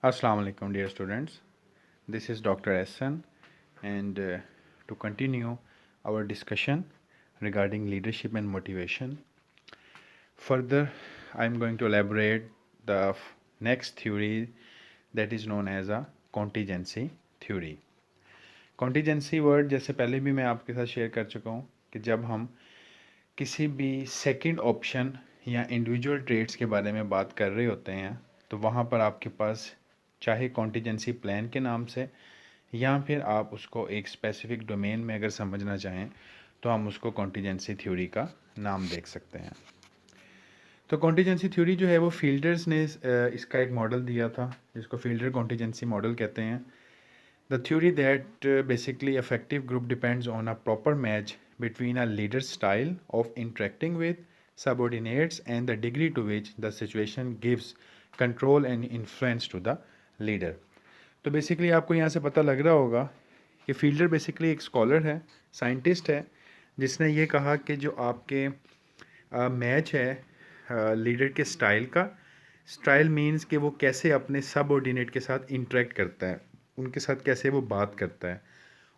Assalamu alaikum, dear students. This is Dr. Hassan, and to continue our discussion regarding leadership and motivation, further, I am going to elaborate the next theory that is known as a contingency theory. Contingency word जैसे पहले भी मैं आपके साथ share कर चुका हूँ कि जब हम किसी भी सेकंड ऑप्शन या इंडिविजुअल ट्रेड्स के बारे में बात कर रहे होते हैं तो वहाँ पर आपके पास चाहे कॉन्टीजेंसी प्लान के नाम से या फिर आप उसको एक स्पेसिफिक डोमेन में अगर समझना चाहें तो हम उसको कॉन्टीजेंसी थ्योरी का नाम देख सकते हैं। तो कॉन्टीजेंसी थ्योरी जो है वो फील्डर्स ने इसका एक मॉडल दिया था जिसको फील्डर कॉन्टीजेंसी मॉडल कहते हैं। The theory that basically effective group depends on a proper match between a leader's style of interacting with subordinates and the degree to which the situation gives control and influence to the leader. तो basically आपको यहाँ से पता लग रहा होगा कि fielder basically एक स्कॉलर है, साइंटिस्ट है, जिसने ये कहा कि जो आपके मैच है लीडर के स्टाइल का। स्टाइल मीन्स कि वो कैसे अपने सबऑर्डिनेट के साथ इंटरेक्ट करता है, उनके साथ कैसे वो बात करता है,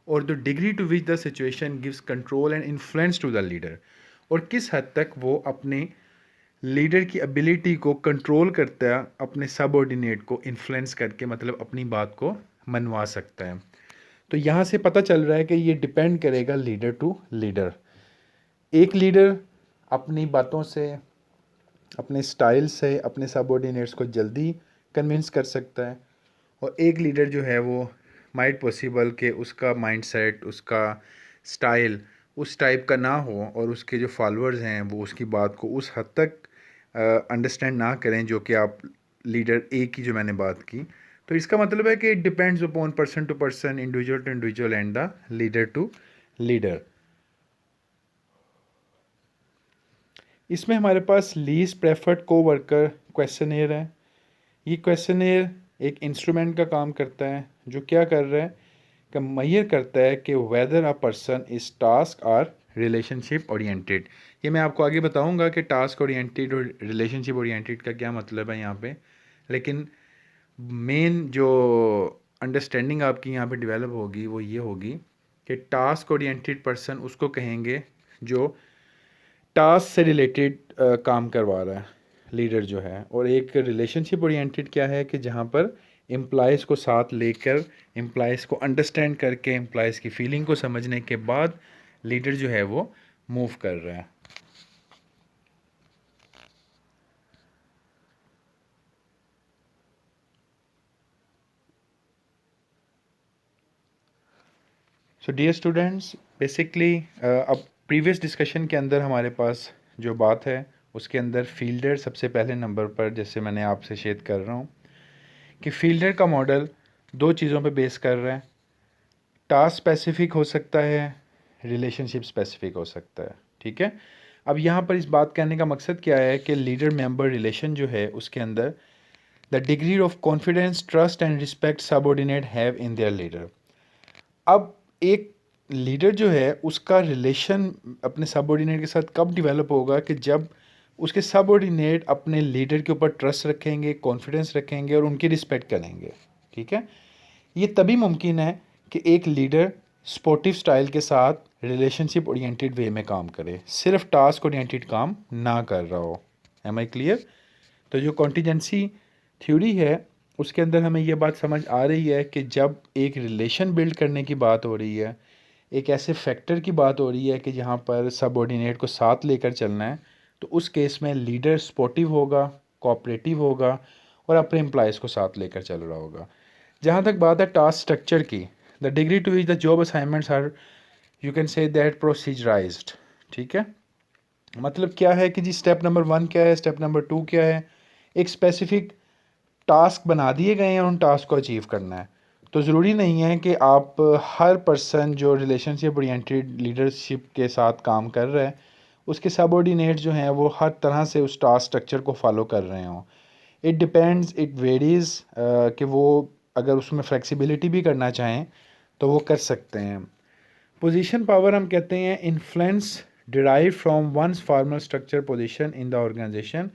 और the degree to which the situation gives control and influence to the leader, और किस हद तक वो अपने लीडर की एबिलिटी को कंट्रोल करता है, अपने सबऑर्डिनेट को इन्फ्लुएंस करके, मतलब अपनी बात को मनवा सकता है। तो यहाँ से पता चल रहा है कि ये डिपेंड करेगा लीडर टू लीडर। एक लीडर अपनी बातों से, अपने स्टाइल से अपने सबऑर्डिनेट्स को जल्दी कन्विंस कर सकता है, और एक लीडर जो है वो माइट पॉसिबल कि उसका माइंडसेट, उसका स्टाइल उस टाइप का ना हो और उसके जो फॉलोअर्स हैं वो उसकी बात को उस हद तक अंडरस्टैंड ना करें जो कि आप लीडर ए की जो मैंने बात की। तो इसका मतलब है कि it depends upon person to person, individual to individual and the leader to leader. इसमें हमारे पास लीस्ट प्रेफर्ड कोवर्कर क्वेश्चनेयर है। ये क्वेश्चनेयर एक इंस्ट्रूमेंट का काम करता है जो क्या कर रहा है कि मैयर करता है कि weather a person is task और रिलेशनशिप ओरिएंटेड। ये मैं आपको आगे बताऊंगा कि टास्क ओरिएंटेड और रिलेशनशिप ओरिएंटेड का क्या मतलब है यहाँ पे, लेकिन मेन जो अंडरस्टैंडिंग आपकी यहाँ पे डेवलप होगी वो ये होगी कि टास्क ओरिएंटेड पर्सन उसको कहेंगे जो टास्क से रिलेटेड काम करवा रहा है लीडर जो है, और एक रिलेशनशिप ओरिएंटेड क्या है कि जहाँ पर एम्प्लॉयज़ को साथ लेकर, एम्प्लॉयज़ को अंडरस्टैंड करके, एम्प्लॉयज़ की फीलिंग को समझने के बाद लीडर जो है वो मूव कर रहा है। सो डियर स्टूडेंट्स, बेसिकली अब प्रीवियस डिस्कशन के अंदर हमारे पास जो बात है उसके अंदर फील्डर सबसे पहले नंबर पर, जैसे मैंने आपसे शेयर कर रहा हूँ कि फील्डर का मॉडल दो चीज़ों पे बेस कर रहा है। टास्क स्पेसिफिक हो सकता है, रिलेशनशिप स्पेसिफिक हो सकता है। ठीक है, अब यहाँ पर इस बात कहने का मकसद क्या है कि लीडर मेंबर रिलेशन जो है उसके अंदर the degree of confidence, trust and respect subordinate have in their leader. अब एक लीडर जो है उसका रिलेशन अपने सबऑर्डिनेट के साथ कब डेवलप होगा कि जब उसके सबऑर्डिनेट अपने लीडर के ऊपर ट्रस्ट रखेंगे, कॉन्फिडेंस रखेंगे और उनकी रिस्पेक्ट करेंगे। ठीक है, ये तभी मुमकिन है कि एक लीडर स्पोर्टिव स्टाइल के साथ रिलेशनशिप ओरिएंटेड वे में काम करे, सिर्फ टास्क ओरिएंटेड काम ना कर रहा हो। Am I clear? तो जो कॉन्टीजेंसी थ्योरी है उसके अंदर हमें ये बात समझ आ रही है कि जब एक रिलेशन बिल्ड करने की बात हो रही है, एक ऐसे फैक्टर की बात हो रही है कि जहाँ पर सबऑर्डिनेट को साथ लेकर चलना है, तो उस केस में लीडर सपोर्टिव होगा, कोऑपरेटिव होगा और अपने एम्प्लॉयज़ को साथ लेकर चल रहा होगा। जहाँ तक बात है टास्क स्ट्रक्चर की, the degree to which the job assignments are, you can say that proceduralized. ठीक है, मतलब क्या है कि जी स्टेप नंबर 1 क्या है, स्टेप नंबर 2 क्या है, एक स्पेसिफिक टास्क बना दिए गए हैं और उन टास्क को अचीव करना है। तो ज़रूरी नहीं है कि आप हर पर्सन जो रिलेशनशिप ओरिएंटेड लीडरशिप के साथ काम कर रहा है उसके सबऑर्डिनेट जो हैं वो हर तरह से उस टास्क स्ट्रक्चर को फॉलो कर रहे हों। इट डिपेंड्स, इट वेरीज़ कि वो अगर उसमें फ्लेक्सिबिलिटी भी करना चाहें तो वो कर सकते हैं। पोजीशन पावर हम कहते हैं influence derive from one's formal structure position in the organization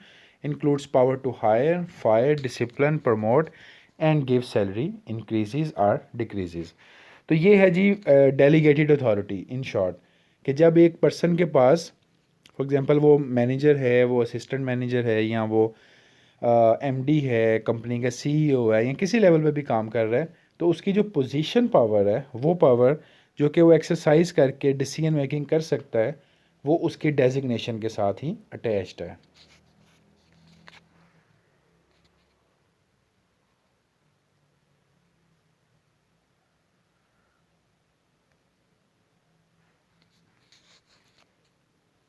includes power to hire, fire, discipline, promote, and give salary increases or decreases. तो ये है जी डेलीगेटेड अथॉरिटी इन शॉर्ट, कि जब एक पर्सन के पास फॉर एग्जांपल वो मैनेजर है, वो असिस्टेंट मैनेजर है, या वो एमडी है, कंपनी का सीईओ है, या किसी लेवल पे भी काम कर रहा है, तो उसकी जो पोजीशन पावर है, वो पावर जो कि वो एक्सरसाइज करके डिसीजन मेकिंग कर सकता है, वो उसकी डेजिग्नेशन के साथ ही अटैच्ड है।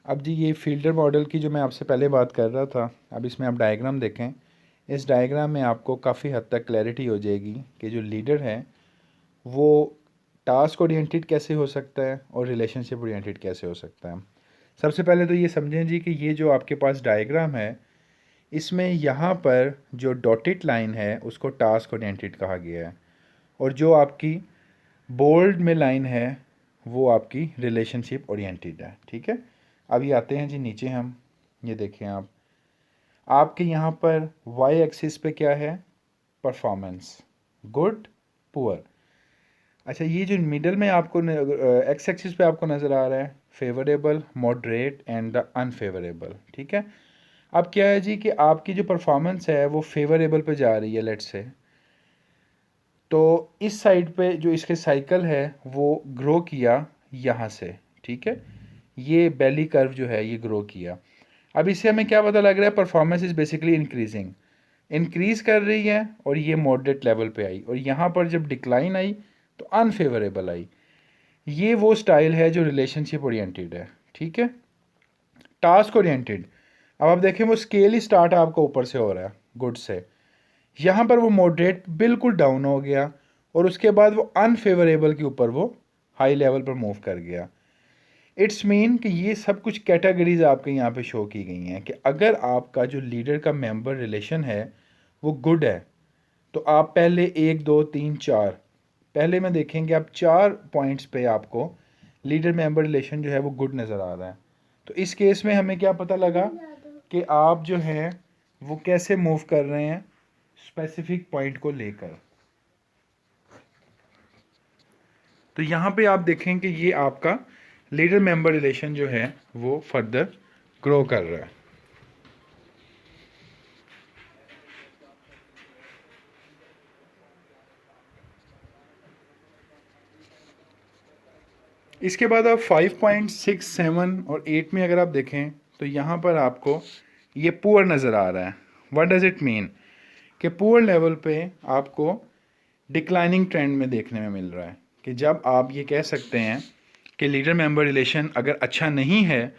अब जी ये फील्डर मॉडल की जो मैं आपसे पहले बात कर रहा था, अब इसमें आप डायग्राम देखें। इस डायग्राम में आपको काफ़ी हद तक क्लैरिटी हो जाएगी कि जो लीडर है वो टास्क ओरिएंटेड कैसे हो सकता है और रिलेशनशिप ओरिएंटेड कैसे हो सकता है। सबसे पहले तो ये समझें जी कि ये जो आपके पास डायग्राम है, इसमें यहाँ पर जो डॉटेड लाइन है उसको टास्क ओरिएंटेड कहा गया है, और जो आपकी बोल्ड में लाइन है वो आपकी रिलेशनशिप ओरिएंटेड है। ठीक है, अभी आते हैं जी नीचे हम, ये देखें आप, आपके यहाँ पर वाई एक्सिस पे क्या है, परफॉर्मेंस, गुड, पुअर। अच्छा, ये जो मिडल में आपको एक्स एक्सिस पे आपको नज़र आ रहा है, favourable, moderate and the unfavourable. ठीक है, अब क्या है जी कि आपकी जो परफॉर्मेंस है वो फेवरेबल पे जा रही है लेट्स से, तो इस साइड पे जो इसके साइकिल है वो ग्रो किया यहाँ से। ठीक है, ये बेली कर्व जो है ये ग्रो किया। अब इससे हमें क्या पता लग रहा है, performance is basically increasing, increase कर रही है, और ये मॉडरेट लेवल पे आई, और यहाँ पर जब डिक्लाइन आई तो अनफेवरेबल आई। ये वो स्टाइल है जो रिलेशनशिप ओरिएंटेड है। ठीक है, टास्क ओरिएंटेड, अब आप देखें वो स्केल ही स्टार्ट आपको ऊपर से हो रहा है गुड से, यहाँ पर वो मॉडरेट बिल्कुल डाउन हो गया, और उसके बाद वो अनफेवरेबल के ऊपर वो हाई लेवल पर मूव कर गया। इट्स मीन कि ये सब कुछ कैटेगरीज आपके यहाँ पे शो की गई हैं कि अगर आपका जो लीडर का मेंबर रिलेशन है वो गुड है, तो आप पहले 1 2 3 4 पहले में देखेंगे, आप 4 पॉइंट्स पे आपको लीडर मेंबर रिलेशन जो है वो गुड नज़र आ रहा है। तो इस केस में हमें क्या पता लगा कि आप जो है वो कैसे मूव कर रहे हैं स्पेसिफिक पॉइंट को लेकर। तो यहाँ पे आप देखें कि ये आपका लीडर मेंबर रिलेशन जो है वो फर्दर ग्रो कर रहा है। इसके बाद आप 5.6 7 और 8 में अगर आप देखें तो यहाँ पर आपको ये पुअर नज़र आ रहा है। व्हाट डज़ इट मीन कि पुअर लेवल पे आपको डिक्लाइनिंग ट्रेंड में देखने में मिल रहा है, कि जब आप ये कह सकते हैं कि लीडर मेंबर रिलेशन अगर अच्छा नहीं है,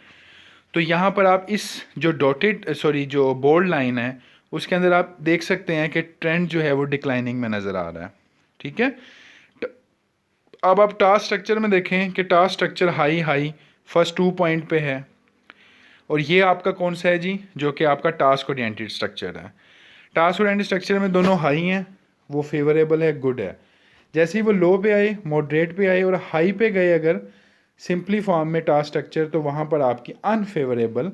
तो यहाँ पर आप इस जो जो बोल्ड लाइन है उसके अंदर आप देख सकते हैं कि ट्रेंड जो है वो डिक्लाइनिंग में नज़र आ रहा है। ठीक है, अब आप टास्क स्ट्रक्चर में देखें कि task structure high high first 2 point पे है, और ये आपका कौन सा है जी, जो कि आपका टास्क ओरिएंटेड स्ट्रक्चर है। टास्क ओरिएंटेड स्ट्रक्चर में दोनों हाई हैं, वो फेवरेबल है, गुड है। जैसे ही वो लो पे आए, मॉडरेट पे आए और हाई पे गए अगर सिंपली फॉर्म में टास्क स्ट्रक्चर, तो वहाँ पर आपकी अनफेवरेबल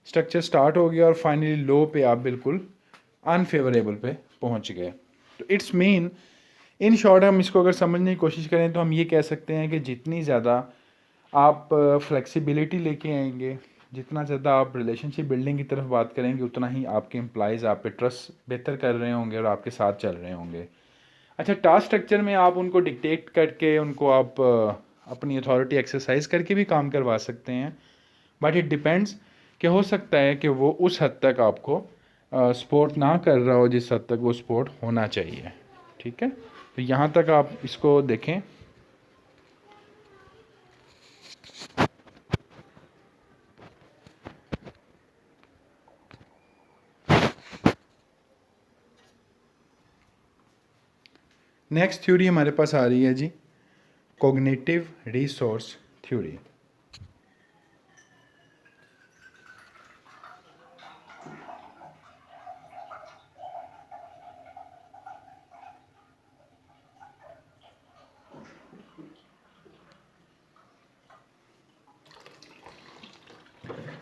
स्ट्रक्चर स्टार्ट हो गया, और फाइनली लो पे आप बिल्कुल अनफेवरेबल पे पहुँच गए। तो इट्स मीन इन शॉर्ट, हम इसको अगर समझने की कोशिश करें तो हम ये कह सकते हैं कि जितनी ज़्यादा आप फ्लेक्सिबिलिटी लेके आएंगे, जितना ज़्यादा आप रिलेशनशिप बिल्डिंग की तरफ बात करेंगे, उतना ही आपके एम्प्लॉयज़ आप पे ट्रस्ट बेहतर कर रहे होंगे और आपके साथ चल रहे होंगे। अच्छा, टास्क स्ट्रक्चर में आप उनको डिक्टेट करके उनको आप अपनी अथॉरिटी एक्सरसाइज करके भी काम करवा सकते हैं, बट इट डिपेंड्स कि हो सकता है कि वो उस हद तक आपको सपोर्ट ना कर रहा हो जिस हद तक वो सपोर्ट होना चाहिए। ठीक है, तो यहाँ तक आप इसको देखें। नेक्स्ट थ्योरी हमारे पास आ रही है जी, कॉग्निटिव रिसोर्स थ्योरी।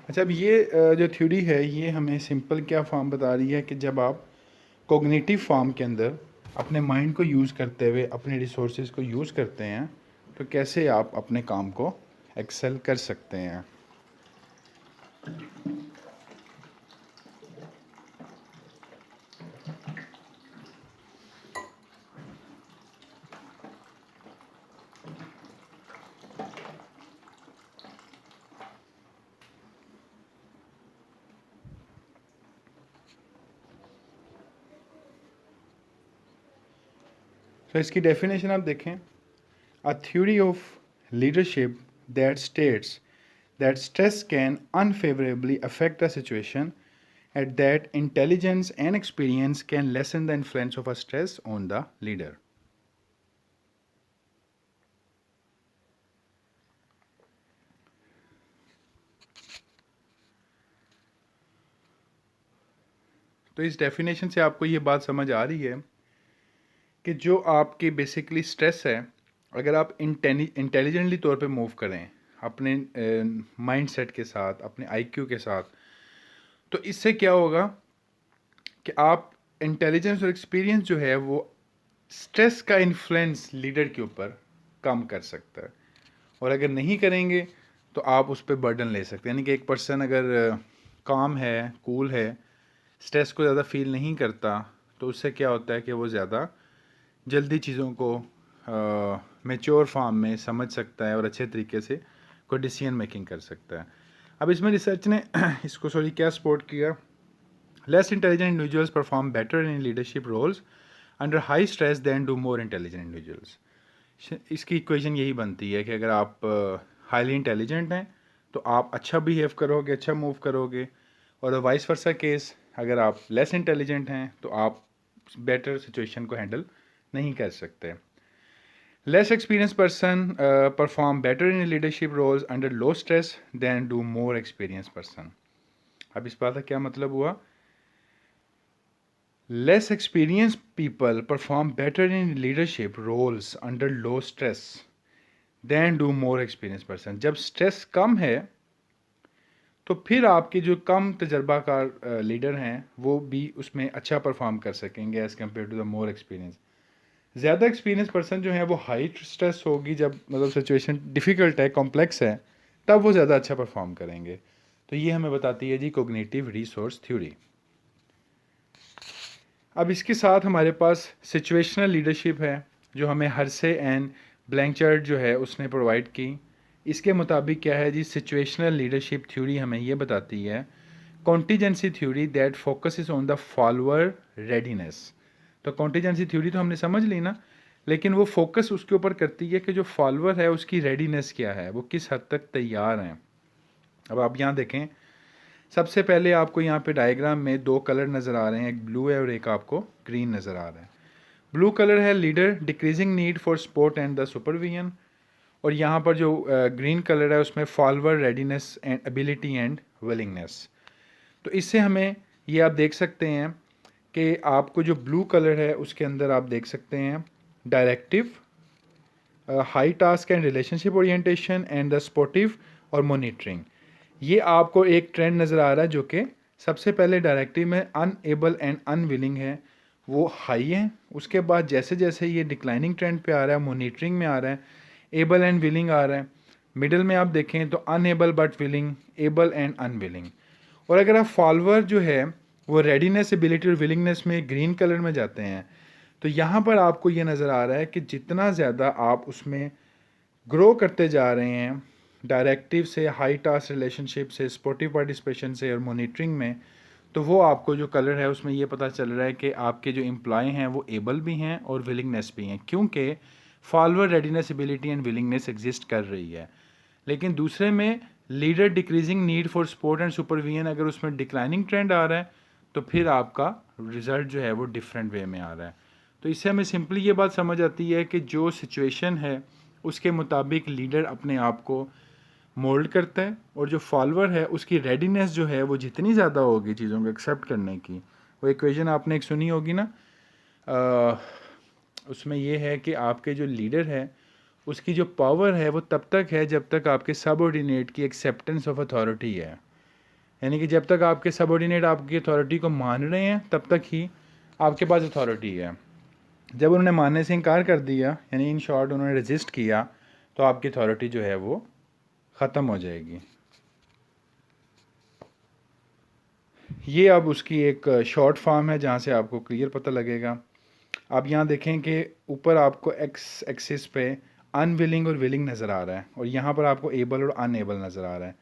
अच्छा, अब ये जो थ्योरी है ये हमें सिंपल क्या फॉर्म बता रही है कि जब आप कॉग्निटिव फॉर्म के अंदर अपने माइंड को यूज़ करते हुए अपने रिसोर्सेज को यूज़ करते हैं तो कैसे आप अपने काम को एक्सेल कर सकते हैं। तो इसकी डेफिनेशन आप देखें, a theory of leadership that states that stress can unfavorably affect a situation and that intelligence and experience can lessen the influence of a stress on the leader. तो इस डेफिनेशन से आपको ये बात समझ आ रही है कि जो आपकी बेसिकली स्ट्रेस है, अगर आप इंटेलिजेंटली तौर पे मूव करें अपने माइंड सेट के साथ, अपने आईक्यू के साथ, तो इससे क्या होगा कि आप इंटेलिजेंस और एक्सपीरियंस जो है वो स्ट्रेस का इन्फ्लुएंस लीडर के ऊपर कम कर सकता है। और अगर नहीं करेंगे तो आप उस पर बर्डन ले सकते हैं। यानी कि एक पर्सन अगर काम है, कूल है, स्ट्रेस को ज़्यादा फील नहीं करता, तो उससे क्या होता है कि वो ज़्यादा जल्दी चीज़ों को मैच्योर फॉर्म में समझ सकता है और अच्छे तरीके से कोई डिसीजन मेकिंग कर सकता है। अब इसमें रिसर्च ने इसको क्या सपोर्ट किया, less intelligent individuals perform better in leadership roles under high stress than do more intelligent individuals. इसकी इक्वेशन यही बनती है कि अगर आप हाईली इंटेलिजेंट हैं तो आप अच्छा बिहेव करोगे, अच्छा मूव करोगे, और वाइस वर्सा केस, अगर आप लेस इंटेलिजेंट हैं तो आप बेटर सिचुएशन को हैंडल नहीं कर सकते। Less experience person perform better in leadership roles under low stress than do more experience person. अब इस बात का क्या मतलब हुआ, less experienced people perform better in leadership roles under low stress than do more experienced person। जब stress कम है तो फिर आपके जो कम तजर्बाकार लीडर हैं वो भी उसमें अच्छा परफॉर्म कर सकेंगे as compare to the more experience. ज़्यादा एक्सपीरियंस पर्सन जो है वो हाई स्ट्रेस होगी, जब मतलब सिचुएशन डिफ़िकल्ट है, कॉम्प्लेक्स है, तब वो ज़्यादा अच्छा परफॉर्म करेंगे। तो ये हमें बताती है जी कोग्निटिव रिसोर्स थ्योरी। अब इसके साथ हमारे पास सिचुएशनल लीडरशिप है जो हमें हर्से एंड ब्लैंचर्ड जो है उसने प्रोवाइड की। इसके मुताबिक क्या है जी, सिचुएशनल लीडरशिप थ्योरी हमें ये बताती है contingency theory that focuses on the follower readiness. तो कॉन्टीजेंसी थ्योरी तो हमने समझ ली ना, लेकिन वो फोकस उसके ऊपर करती है कि जो फॉलोअर है उसकी रेडीनेस क्या है, वो किस हद तक तैयार हैं। अब आप यहाँ देखें, सबसे पहले आपको यहाँ पे डायग्राम में दो कलर नज़र आ रहे हैं, एक ब्लू है और एक आपको ग्रीन नज़र आ रहा है। ब्लू कलर है leader decreasing need for support and the supervision, और यहाँ पर जो ग्रीन कलर है उसमें follower readiness and ability and willingness. तो इससे हमें ये आप देख सकते हैं कि आपको जो ब्लू कलर है उसके अंदर आप देख सकते हैं directive, high task and relationship orientation and the supportive और मॉनिटरिंग। ये आपको एक ट्रेंड नज़र आ रहा है जो कि सबसे पहले डायरेक्टिव में अनएबल एंड अनविलिंग है वो हाई है, उसके बाद जैसे जैसे ये डिक्लाइनिंग ट्रेंड पे आ रहा है, मॉनिटरिंग में आ रहा है, एबल एंड विलिंग आ रहा है, मिडिल में आप देखें तो unable but willing, able and unwilling. और अगर आप फॉलोअर जो है वो रेडीनेस, एबिलिटी और विलिंगनेस में ग्रीन कलर में जाते हैं, तो यहाँ पर आपको ये नज़र आ रहा है कि जितना ज़्यादा आप उसमें ग्रो करते जा रहे हैं डायरेक्टिव से, हाई टास्क रिलेशनशिप से, स्पोर्टिव पार्टिसिपेशन से और मॉनिटरिंग में, तो वो आपको जो कलर है उसमें ये पता चल रहा है कि आपके जो एम्प्लॉय हैं वो एबल भी हैं और विलिंगनेस भी हैं, क्योंकि follower readiness, ability and willingness exist कर रही है। लेकिन दूसरे में leader decreasing need for support and supervision, अगर उसमें डिक्लाइनिंग ट्रेंड आ रहा है तो फिर आपका रिजल्ट जो है वो डिफरेंट वे में आ रहा है। तो इससे हमें सिंपली ये बात समझ आती है कि जो सिचुएशन है उसके मुताबिक लीडर अपने आप को मोल्ड करता है, और जो फॉलोअर है उसकी रेडीनेस जो है वो जितनी ज़्यादा होगी चीज़ों को एक्सेप्ट करने की, वो इक्वेशन आपने एक सुनी होगी ना, उसमें ये है कि आपके जो लीडर है उसकी जो पावर है वो तब तक है जब तक आपके सबऑर्डिनेट की एक्सेप्टेंस ऑफ अथॉरिटी है। यानी कि जब तक आपके सबऑर्डिनेट आपकी अथॉरिटी को मान रहे हैं तब तक ही आपके पास अथॉरिटी है। जब उन्होंने मानने से इनकार कर दिया, यानी इन शॉर्ट उन्होंने रजिस्ट किया, तो आपकी अथॉरिटी जो है वो ख़त्म हो जाएगी। ये अब उसकी एक शॉर्ट फॉर्म है जहाँ से आपको क्लियर पता लगेगा। आप यहाँ देखें कि ऊपर आपको एक्स एक्सिस पे अनविलिंग और विलिंग नज़र आ रहा है, और यहाँ पर आपको एबल और अनएबल नज़र आ रहा है।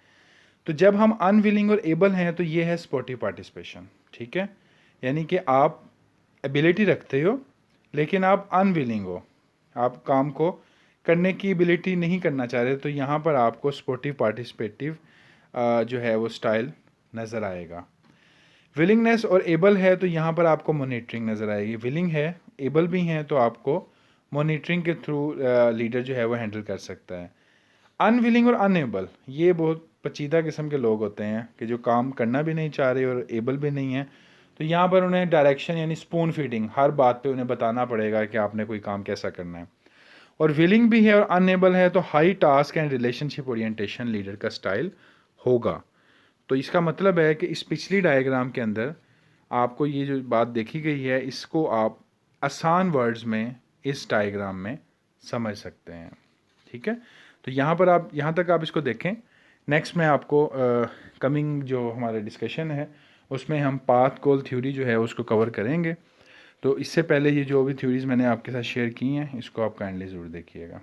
तो जब हम अनविलिंग और एबल हैं तो ये है स्पोर्टिव पार्टिसिपेशन, ठीक है। यानी कि आप एबिलिटी रखते हो लेकिन आप अनविलिंग हो, आप काम को करने की एबिलिटी नहीं करना चाह रहे, तो यहाँ पर आपको स्पोर्टिव पार्टिसिपेटिव जो है वो स्टाइल नज़र आएगा। विलिंगनेस और एबल है तो यहाँ पर आपको मॉनिटरिंग नज़र आएगी। विलिंग है, एबल भी हैं, तो आपको मॉनिटरिंग के थ्रू लीडर जो है वो हैंडल कर सकता है। अनविलिंग और अनएबल, ये बहुत पचीदा किस्म के लोग होते हैं कि जो काम करना भी नहीं चाह रहे और एबल भी नहीं है, तो यहाँ पर उन्हें डायरेक्शन यानी स्पून फीडिंग, हर बात पे उन्हें बताना पड़ेगा कि आपने कोई काम कैसा करना है। और विलिंग भी है और अनएबल है तो high task and relationship orientation leader का स्टाइल होगा। तो इसका मतलब है कि इस पिछली डायग्राम के अंदर आपको ये जो बात देखी गई है, इसको आप आसान वर्ड्स में इस डायग्राम में समझ सकते हैं, ठीक है। तो यहाँ पर आप यहाँ तक आप इसको देखें। नेक्स्ट में आपको कमिंग जो हमारा डिस्कशन है उसमें हम पाथ गोल थ्योरी जो है उसको कवर करेंगे। तो इससे पहले ये जो भी थ्योरीज़ मैंने आपके साथ शेयर की हैं इसको आप काइंडली ज़रूर देखिएगा।